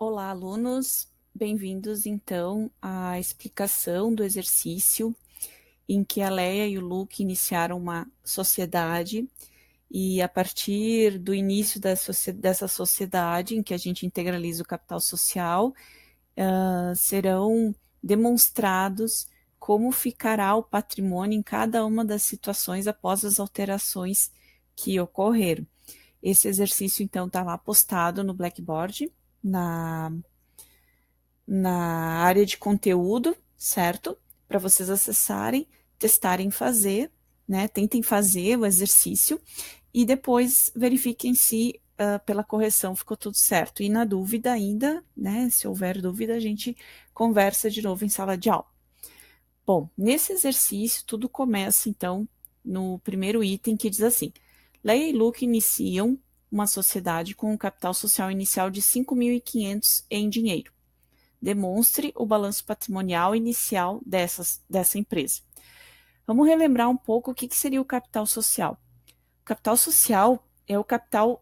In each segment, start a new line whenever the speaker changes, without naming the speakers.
Olá, alunos. Bem-vindos, então, à explicação do exercício em que a Leia e o Luke iniciaram uma sociedade e, a partir do início dessa sociedade, em que a gente integraliza o capital social, serão demonstrados como ficará o patrimônio em cada uma das situações após as alterações que ocorreram. Esse exercício, então, está lá postado no Blackboard, na área de conteúdo, certo? Para vocês acessarem, testarem fazer, né? Tentem fazer o exercício e depois verifiquem se pela correção ficou tudo certo. E na dúvida ainda, né? Se houver dúvida, a gente conversa de novo em sala de aula. Bom, nesse exercício, tudo começa, então, no primeiro item que diz assim: Leia e Luke iniciam uma sociedade com um capital social inicial de 5.500 em dinheiro. Demonstre o balanço patrimonial inicial dessa empresa. Vamos relembrar um pouco o que seria o capital social. O capital social é o capital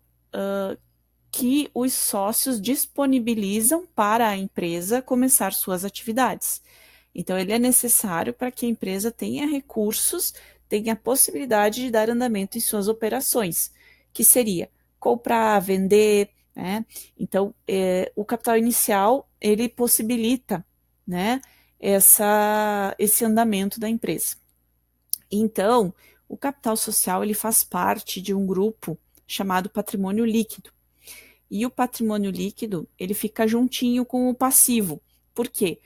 que os sócios disponibilizam para a empresa começar suas atividades. Então, ele é necessário para que a empresa tenha recursos, tenha a possibilidade de dar andamento em suas operações, que seria comprar, vender, né? Então, o capital inicial, ele possibilita, né, esse andamento da empresa. Então, o capital social, ele faz parte de um grupo chamado patrimônio líquido. E o patrimônio líquido, ele fica juntinho com o passivo. Por quê?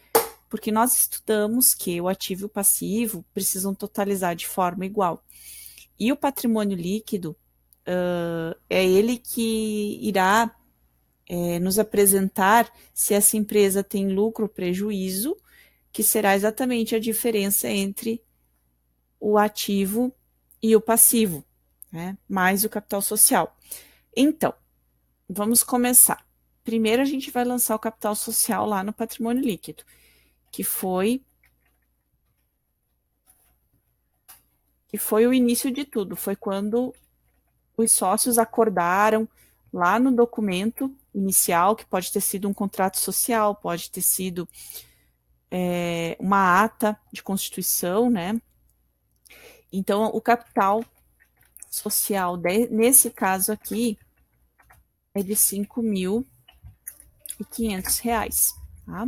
Porque nós estudamos que o ativo e o passivo precisam totalizar de forma igual. E o patrimônio líquido é ele que irá nos apresentar se essa empresa tem lucro ou prejuízo, que será exatamente a diferença entre o ativo e o passivo, né? Mais o capital social. Então, vamos começar. Primeiro, a gente vai lançar o capital social lá no patrimônio líquido, que foi o início de tudo, foi quando os sócios acordaram lá no documento inicial, que pode ter sido um contrato social, pode ter sido uma ata de constituição, né? Então, o capital social, nesse caso aqui, é de R$ 5.500, tá?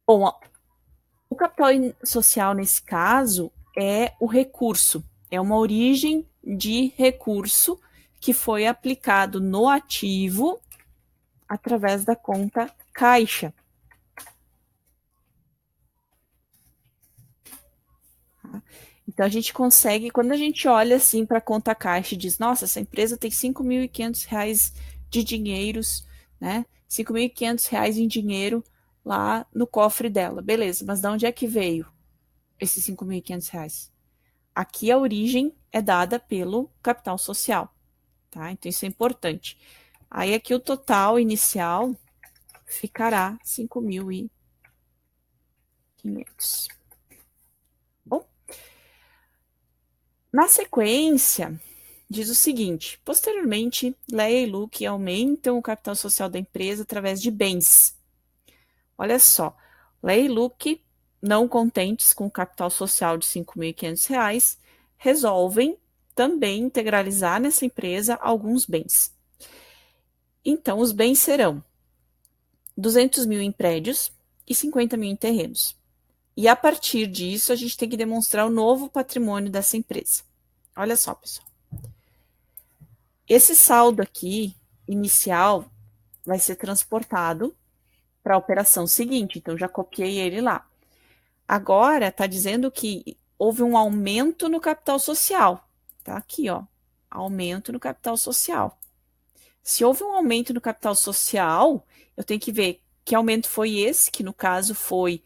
Bom, o capital social, nesse caso, é o recurso, é uma origem de recurso que foi aplicado no ativo através da conta caixa. Então, a gente consegue, quando a gente olha assim para a conta caixa e diz, nossa, essa empresa tem R$ 5.500 de dinheiros, né? R$ 5.500 em dinheiro lá no cofre dela. Beleza, mas de onde é que veio esses R$ 5.500? Aqui a origem é dada pelo capital social, tá? Então, isso é importante. Aí, aqui o total inicial ficará 5.500. Bom, na sequência, diz o seguinte: posteriormente, Leia e Luke aumentam o capital social da empresa através de bens. Olha só, Leia e Luke, não contentes com o capital social de R$ 5.500, resolvem também integralizar nessa empresa alguns bens. Então, os bens serão 200 mil em prédios e 50 mil em terrenos. E a partir disso, a gente tem que demonstrar o novo patrimônio dessa empresa. Olha só, pessoal. Esse saldo aqui, inicial, vai ser transportado para a operação seguinte. Então, já copiei ele lá. Agora, está dizendo que houve um aumento no capital social. Tá aqui, ó. Aumento no capital social. Se houve um aumento no capital social, eu tenho que ver que aumento foi esse, que no caso foi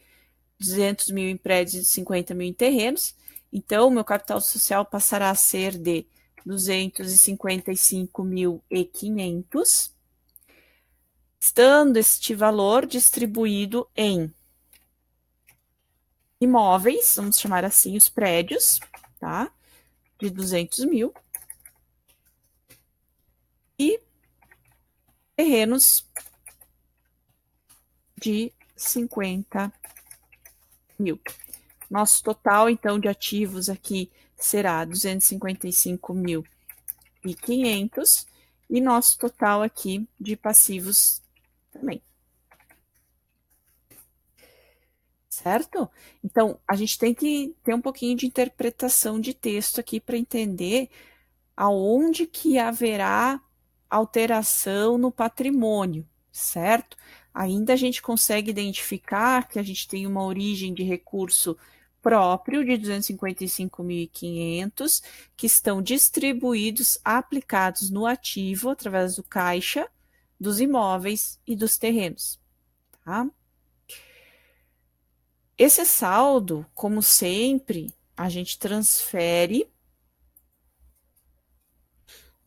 200 mil em prédios e 50 mil em terrenos. Então, o meu capital social passará a ser de 255.500, estando este valor distribuído em imóveis, vamos chamar assim, os prédios, tá? De 200 mil. E terrenos de 50 mil. Nosso total, então, de ativos aqui será 255.500 e nosso total aqui de passivos também. Certo? Então, a gente tem que ter um pouquinho de interpretação de texto aqui para entender aonde que haverá alteração no patrimônio, certo? Ainda a gente consegue identificar que a gente tem uma origem de recurso próprio de 255.500 que estão distribuídos, aplicados no ativo através do caixa, dos imóveis e dos terrenos, tá? Esse saldo, como sempre, a gente transfere.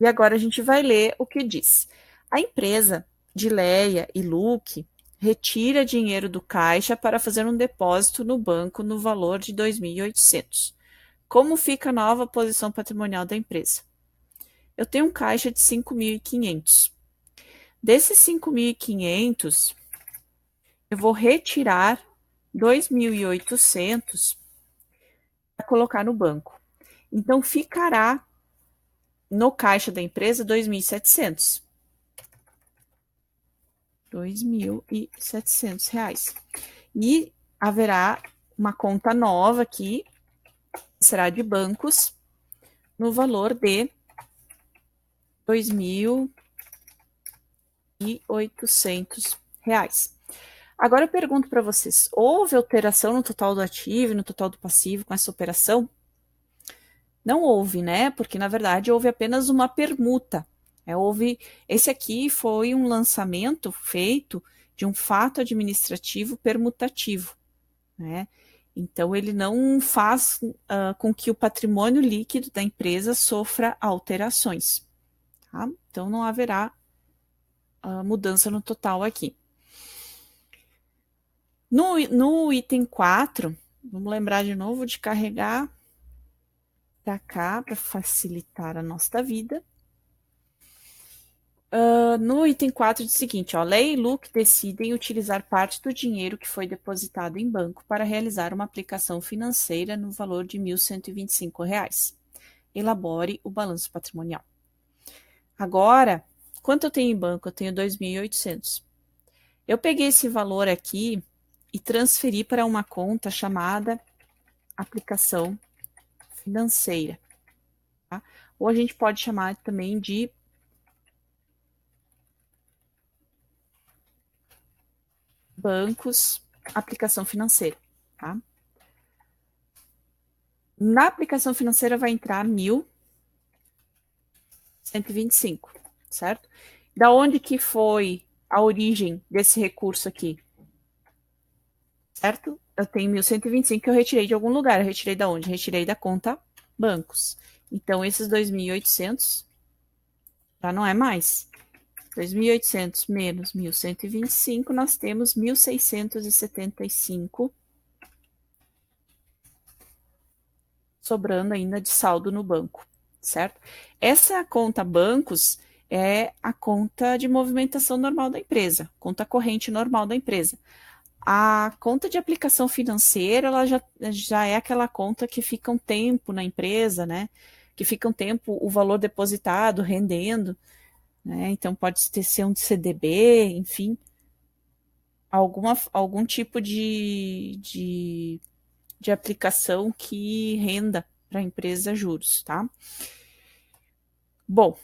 E agora a gente vai ler o que diz. A empresa de Leia e Luque retira dinheiro do caixa para fazer um depósito no banco no valor de 2.800. Como fica a nova posição patrimonial da empresa? Eu tenho um caixa de 5.500. Desses 5.500, eu vou retirar 2.800 para colocar no banco. Então, ficará no caixa da empresa 2.700. R$ 2.700. E haverá uma conta nova aqui, será de bancos, no valor de R$ 2.800. Agora eu pergunto para vocês, houve alteração no total do ativo e no total do passivo com essa operação? Não houve, né? Porque na verdade houve apenas uma permuta. Esse aqui foi um lançamento feito de um fato administrativo permutativo, né? Então ele não faz com que o patrimônio líquido da empresa sofra alterações, tá? Então não haverá mudança no total aqui. No item 4, vamos lembrar de novo de carregar para cá para facilitar a nossa vida. No item 4 diz o seguinte, ó, Leia e Luque decidem utilizar parte do dinheiro que foi depositado em banco para realizar uma aplicação financeira no valor de R$ 1.125. Elabore o balanço patrimonial. Agora, quanto eu tenho em banco? Eu tenho 2.800. Eu peguei esse valor aqui e transferi para uma conta chamada aplicação financeira, tá? Ou a gente pode chamar também de bancos, aplicação financeira, tá? Na aplicação financeira vai entrar 1.125, certo? Da onde que foi a origem desse recurso aqui? Certo? Eu tenho 1.125 que eu retirei de algum lugar. Eu retirei da onde? Retirei da conta bancos. Então, esses 2.800 já não é mais. 2.800 menos 1.125, nós temos 1.675 sobrando ainda de saldo no banco, certo? Essa conta bancos é a conta de movimentação normal da empresa, conta corrente normal da empresa. A conta de aplicação financeira, ela já é aquela conta que fica um tempo na empresa, né? Que fica um tempo o valor depositado, rendendo, né? Então pode ser um CDB, enfim, algum tipo de aplicação que renda para a empresa juros, tá? Bom,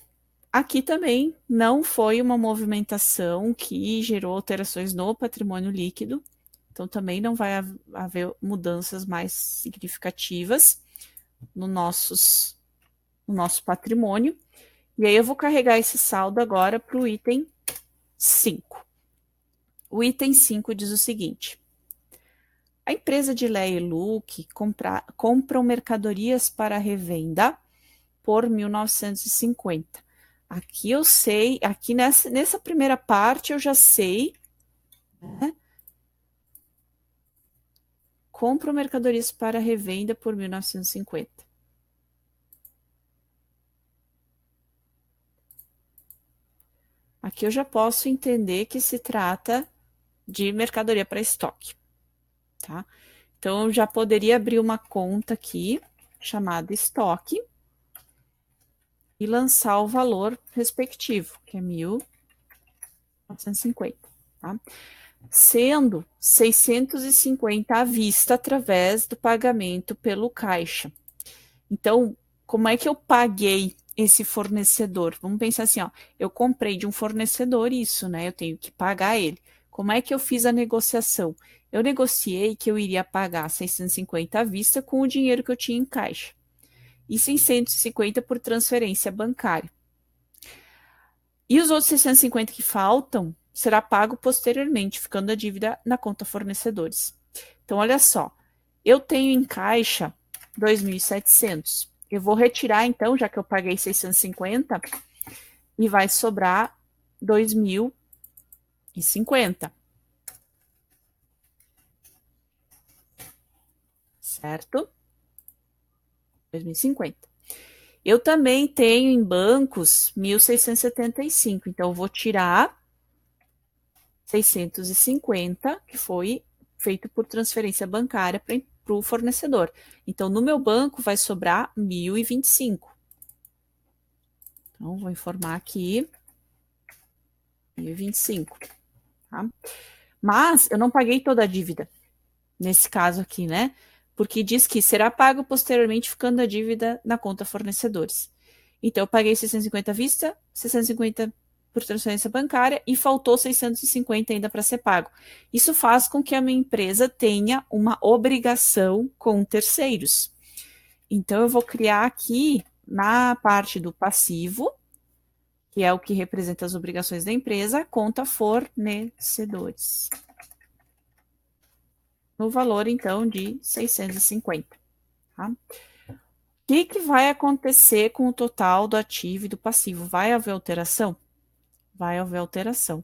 aqui também não foi uma movimentação que gerou alterações no patrimônio líquido, então também não vai haver mudanças mais significativas no nosso patrimônio. E aí eu vou carregar esse saldo agora para o item 5. O item 5 diz o seguinte: a empresa de Leia e Luque compram mercadorias para revenda por 1.950. Aqui eu sei, aqui nessa primeira parte eu já sei, né? Compram mercadorias para revenda por 1.950. Aqui eu já posso entender que se trata de mercadoria para estoque, tá? Então, eu já poderia abrir uma conta aqui, chamada estoque, e lançar o valor respectivo, que é 1.950, tá? Sendo 650 à vista através do pagamento pelo caixa. Então, como é que eu paguei esse fornecedor? Vamos pensar assim, ó, eu comprei de um fornecedor isso, né? Eu tenho que pagar ele. Como é que eu fiz a negociação? Eu negociei que eu iria pagar 650 à vista com o dinheiro que eu tinha em caixa e 650 por transferência bancária. E os outros 650 que faltam será pago posteriormente, ficando a dívida na conta fornecedores. Então, olha só, eu tenho em caixa 2.700. Eu vou retirar, então, já que eu paguei 650, e vai sobrar 2.050. Certo? 2.050. Eu também tenho em bancos 1.675, então eu vou tirar 650, que foi feito por transferência bancária para o fornecedor. Então, no meu banco vai sobrar 1.025. Então, vou informar aqui 1.025, tá? Mas eu não paguei toda a dívida, nesse caso aqui, né? Porque diz que será pago posteriormente, ficando a dívida na conta fornecedores. Então, eu paguei 650 à vista, 650 por transferência bancária e faltou 650 ainda para ser pago. Isso faz com que a minha empresa tenha uma obrigação com terceiros. Então, eu vou criar aqui na parte do passivo, que é o que representa as obrigações da empresa, a conta fornecedores. No valor, então, de 650. Tá? O que vai acontecer com o total do ativo e do passivo? Vai haver alteração? Vai haver alteração.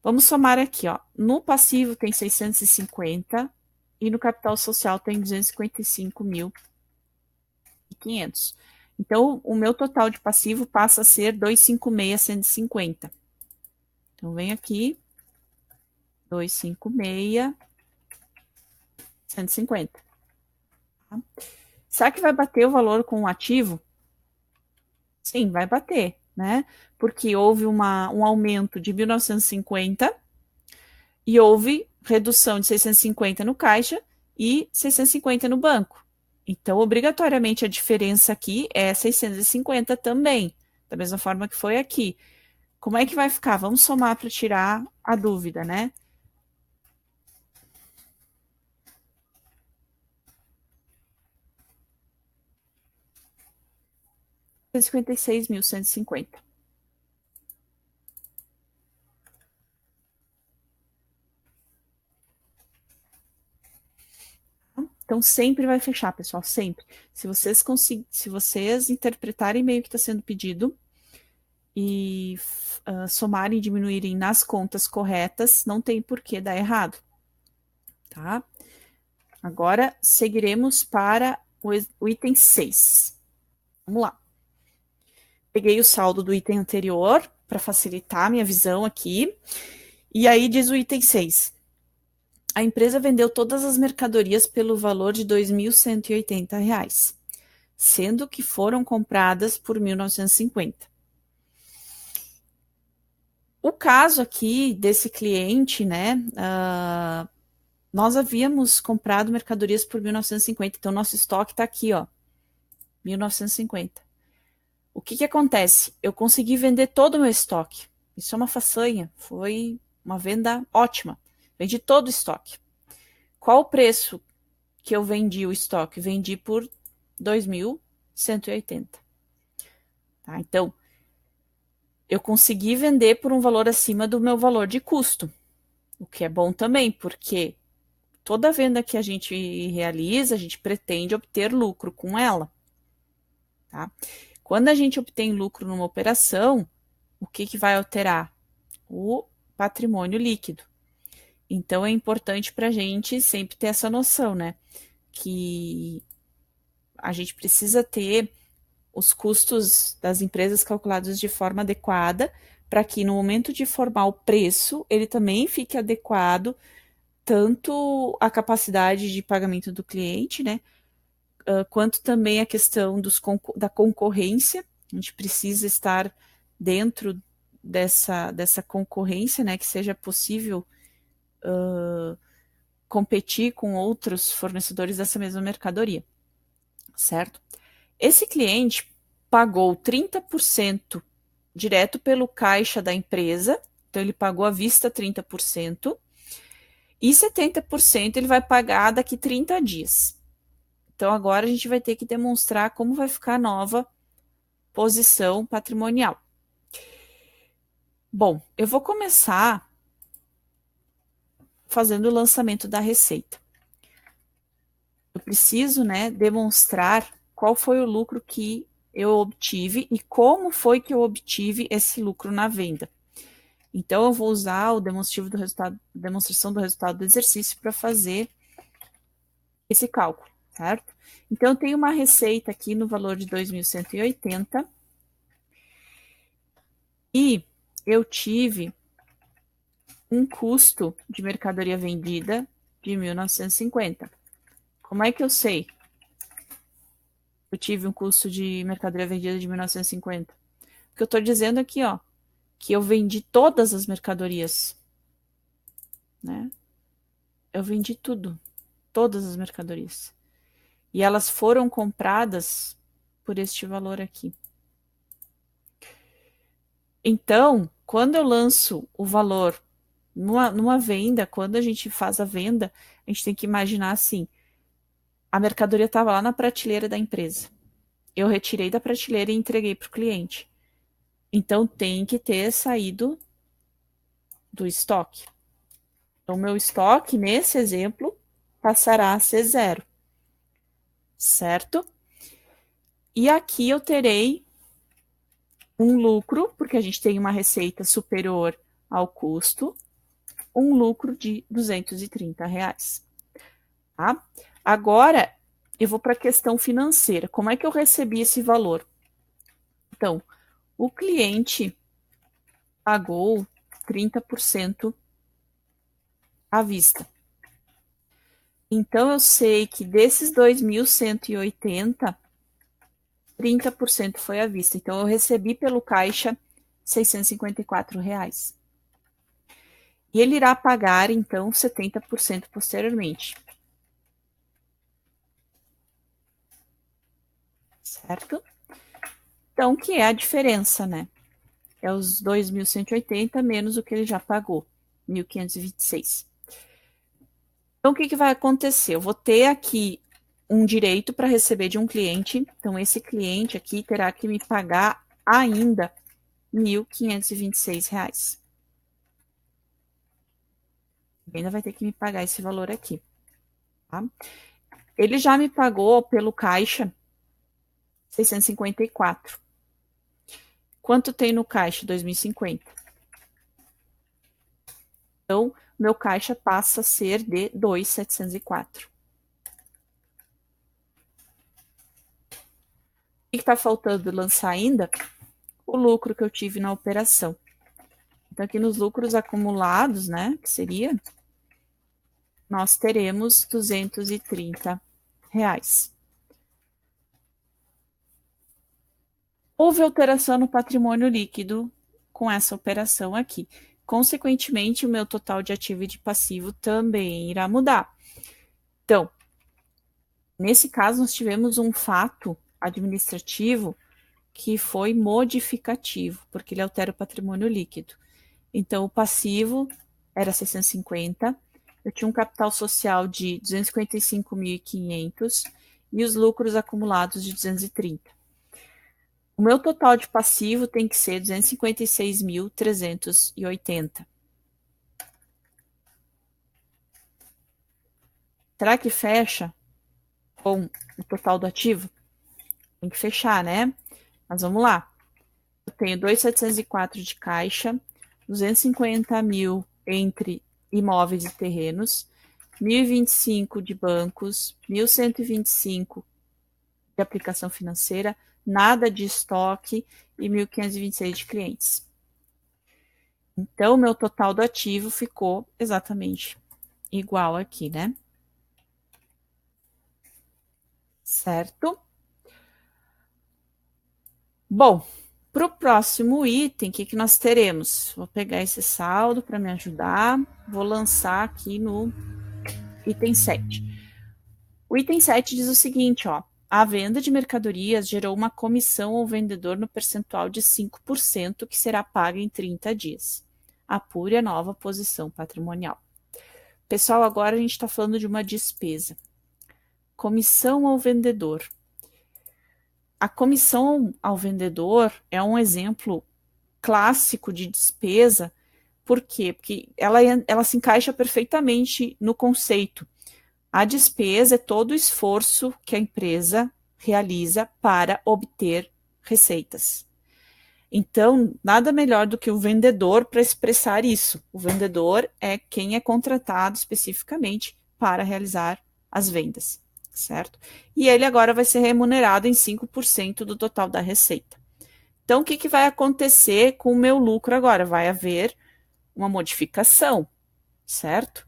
Vamos somar aqui, ó. No passivo tem 650 e no capital social tem 255.500. Então, o meu total de passivo passa a ser 256.150. Então, vem aqui, 256.150. Tá? Será que vai bater o valor com o ativo? Sim, vai bater, né? Porque houve um aumento de 1.950 e houve redução de 650 no caixa e 650 no banco. Então, obrigatoriamente, a diferença aqui é 650 também, da mesma forma que foi aqui. Como é que vai ficar? Vamos somar para tirar a dúvida, né? R$ 56.150. Então, sempre vai fechar, pessoal, sempre. Se vocês interpretarem bem o que está sendo pedido e somarem e diminuírem nas contas corretas, não tem por que dar errado, tá? Agora, seguiremos para o item 6. Vamos lá. Peguei o saldo do item anterior para facilitar a minha visão aqui. E aí diz o item 6. A empresa vendeu todas as mercadorias pelo valor de R$ 2.180, sendo que foram compradas por 1.950. O caso aqui desse cliente, né, nós havíamos comprado mercadorias por 1.950, então nosso estoque está aqui, ó, 1.950. O que acontece? Eu consegui vender todo o meu estoque. Isso é uma façanha, foi uma venda ótima. Vendi todo o estoque. Qual o preço que eu vendi o estoque? Vendi por 2.180. Tá? Então, eu consegui vender por um valor acima do meu valor de custo, o que é bom também, porque toda venda que a gente realiza, a gente pretende obter lucro com ela. Tá? Quando a gente obtém lucro numa operação, o que vai alterar? O patrimônio líquido. Então, é importante para a gente sempre ter essa noção, né? Que a gente precisa ter os custos das empresas calculados de forma adequada para que no momento de formar o preço, ele também fique adequado tanto à capacidade de pagamento do cliente, né, quanto também a questão da concorrência. A gente precisa estar dentro dessa concorrência, né, que seja possível competir com outros fornecedores dessa mesma mercadoria, certo? Esse cliente pagou 30% direto pelo caixa da empresa, então ele pagou à vista 30%, e 70% ele vai pagar daqui 30 dias. Então agora a gente vai ter que demonstrar como vai ficar a nova posição patrimonial. Bom, eu vou começar fazendo o lançamento da receita. Eu preciso, né, demonstrar qual foi o lucro que eu obtive e como foi que eu obtive esse lucro na venda. Então, eu vou usar o demonstração do resultado do exercício para fazer esse cálculo, certo? Então, eu tenho uma receita aqui no valor de 2.180 e eu tive um custo de mercadoria vendida de 1.950. Como é que eu sei? Eu tive um custo de mercadoria vendida de 1.950. O que eu estou dizendo aqui, ó, que eu vendi todas as mercadorias, né? Eu vendi tudo, todas as mercadorias. E elas foram compradas por este valor aqui. Então, quando eu lanço o valor numa venda, quando a gente faz a venda, a gente tem que imaginar assim, a mercadoria estava lá na prateleira da empresa. Eu retirei da prateleira e entreguei para o cliente. Então, tem que ter saído do estoque. Então, meu estoque, nesse exemplo, passará a ser 0. Certo? E aqui eu terei um lucro, porque a gente tem uma receita superior ao custo, um lucro de R$230. Tá? Agora, eu vou para a questão financeira. Como é que eu recebi esse valor? Então, o cliente pagou 30% à vista. Então, eu sei que desses 2.180, 30% foi à vista. Então, eu recebi pelo caixa R$654. E ele irá pagar, então, 70% posteriormente. Certo? Então, o que é a diferença, né? É os 2.180 menos o que ele já pagou, 1.526. Então, o que vai acontecer? Eu vou ter aqui um direito para receber de um cliente. Então, esse cliente aqui terá que me pagar ainda R$1.526. Ainda vai ter que me pagar esse valor aqui. Tá? Ele já me pagou pelo caixa 654. Quanto tem no caixa? 2.050. Então, meu caixa passa a ser de 2.704. O que está faltando lançar ainda? O lucro que eu tive na operação. Então, aqui nos lucros acumulados, né, que seria, nós teremos R$230. Houve alteração no patrimônio líquido com essa operação aqui. Consequentemente, o meu total de ativo e de passivo também irá mudar. Então, nesse caso, nós tivemos um fato administrativo que foi modificativo, porque ele altera o patrimônio líquido. Então, o passivo era 650, eu tinha um capital social de 255.500 e os lucros acumulados de 230. O meu total de passivo tem que ser 256.380. Será que fecha com o total do ativo? Tem que fechar, né? Mas vamos lá. Eu tenho 2.704 de caixa, 250 mil entre imóveis e terrenos, 1.025 de bancos, 1.125 de aplicação financeira, nada de estoque e 1.526 de clientes. Então, meu total do ativo ficou exatamente igual aqui, né? Certo? Bom, para o próximo item, o que nós teremos? Vou pegar esse saldo para me ajudar. Vou lançar aqui no item 7. O item 7 diz o seguinte, ó. A venda de mercadorias gerou uma comissão ao vendedor no percentual de 5% que será paga em 30 dias. Apure a nova posição patrimonial. Pessoal, agora a gente está falando de uma despesa. Comissão ao vendedor. A comissão ao vendedor é um exemplo clássico de despesa. Por quê? Porque ela se encaixa perfeitamente no conceito. A despesa é todo o esforço que a empresa realiza para obter receitas. Então, nada melhor do que o vendedor para expressar isso. O vendedor é quem é contratado especificamente para realizar as vendas, certo? E ele agora vai ser remunerado em 5% do total da receita. Então, o que vai acontecer com o meu lucro agora? Vai haver uma modificação, certo?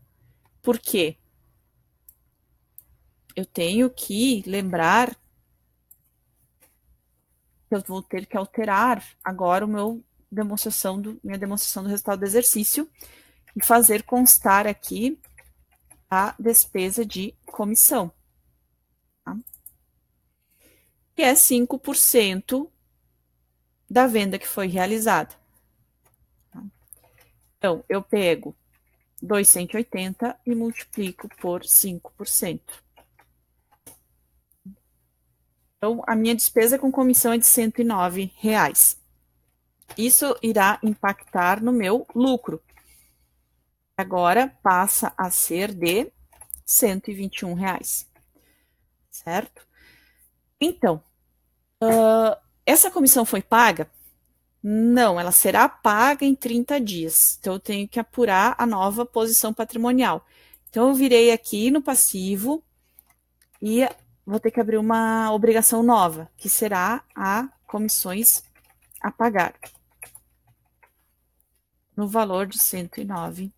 Por quê? Eu tenho que lembrar que eu vou ter que alterar agora minha demonstração do resultado do exercício e fazer constar aqui a despesa de comissão, tá? Que é 5% da venda que foi realizada. Tá? Então, eu pego 280 e multiplico por 5%. Então, a minha despesa com comissão é de R$109. Isso irá impactar no meu lucro. Agora passa a ser de R$121, certo? Então, essa comissão foi paga? Não, ela será paga em 30 dias. Então, eu tenho que apurar a nova posição patrimonial. Então, eu virei aqui no passivo e vou ter que abrir uma obrigação nova, que será a comissões a pagar, no valor de R$109.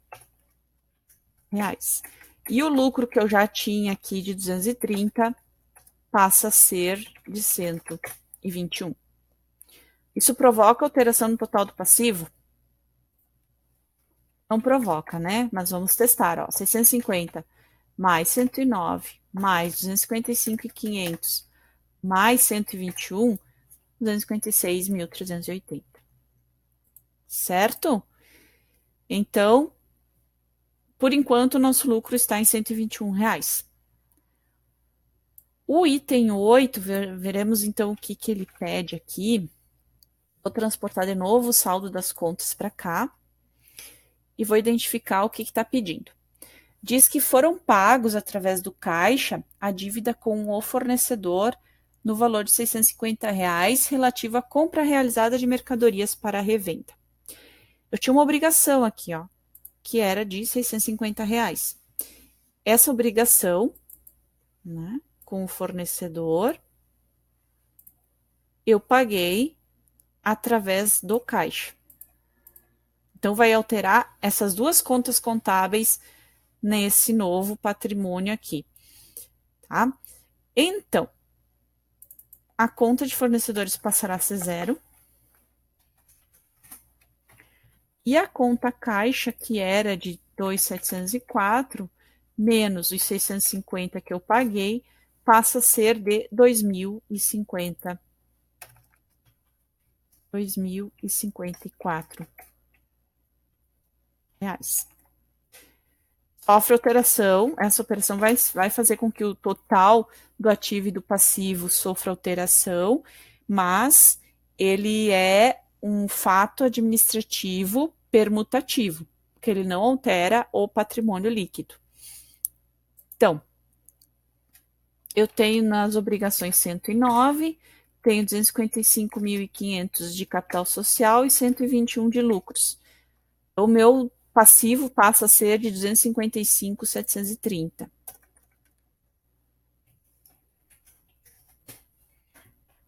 E o lucro que eu já tinha aqui de 230 passa a ser de 121. Isso provoca alteração no total do passivo? Não provoca, né? Mas vamos testar, ó. 650 mais 109 mais 255.500 mais 121, 256.380. Certo? Então, por enquanto, o nosso lucro está em R$121. O item 8, veremos então o que ele pede aqui. Vou transportar de novo o saldo das contas para cá e vou identificar o que está pedindo. Diz que foram pagos através do caixa a dívida com o fornecedor no valor de R$650 relativo à compra realizada de mercadorias para revenda. Eu tinha uma obrigação aqui, ó, que era de R$650. Essa obrigação, né, com o fornecedor, eu paguei através do caixa. Então, vai alterar essas duas contas contábeis nesse novo patrimônio aqui, tá? Então, a conta de fornecedores passará a ser 0. E a conta caixa, que era de 2.704, menos os 650 que eu paguei, passa a ser de 2.050. R$2.054. Sofre alteração, essa operação vai fazer com que o total do ativo e do passivo sofra alteração, mas ele é um fato administrativo permutativo, que ele não altera o patrimônio líquido. Então, eu tenho nas obrigações 109, tenho 255.500 de capital social e 121 de lucros. O meu passivo passa a ser de 255.730.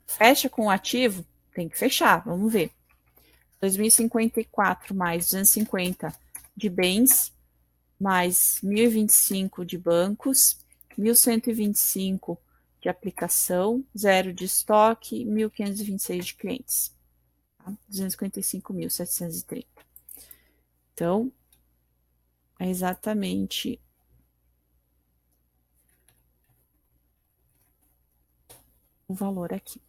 Fecha com o ativo? Tem que fechar, vamos ver. 2.054 mais 250 de bens, mais 1.025 de bancos, 1.125 de aplicação, 0 de estoque, 1.526 de clientes. Tá? 255.730. Então, é exatamente o valor aqui.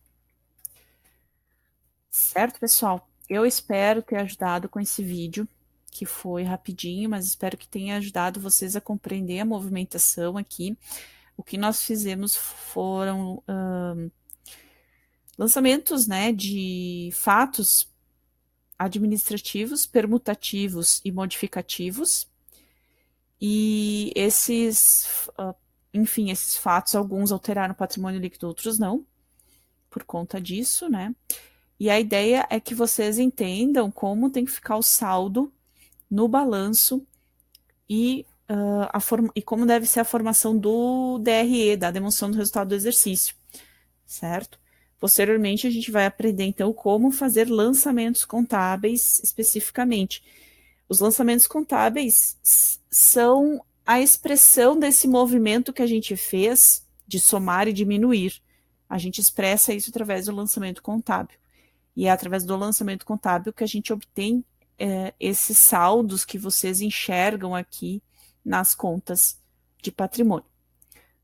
Certo, pessoal? Eu espero ter ajudado com esse vídeo, que foi rapidinho, mas espero que tenha ajudado vocês a compreender a movimentação aqui. O que nós fizemos foram lançamentos, né, de fatos administrativos, permutativos e modificativos. E enfim, esses fatos, alguns alteraram o patrimônio líquido, outros não, por conta disso, né? E a ideia é que vocês entendam como tem que ficar o saldo no balanço e, e como deve ser a formação do DRE, da demonstração do resultado do exercício, certo? Posteriormente, a gente vai aprender, então, como fazer lançamentos contábeis especificamente. Os lançamentos contábeis são a expressão desse movimento que a gente fez de somar e diminuir. A gente expressa isso através do lançamento contábil. E é através do lançamento contábil que a gente obtém esses saldos que vocês enxergam aqui nas contas de patrimônio.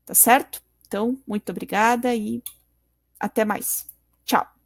Tá certo? Então, muito obrigada e até mais. Tchau!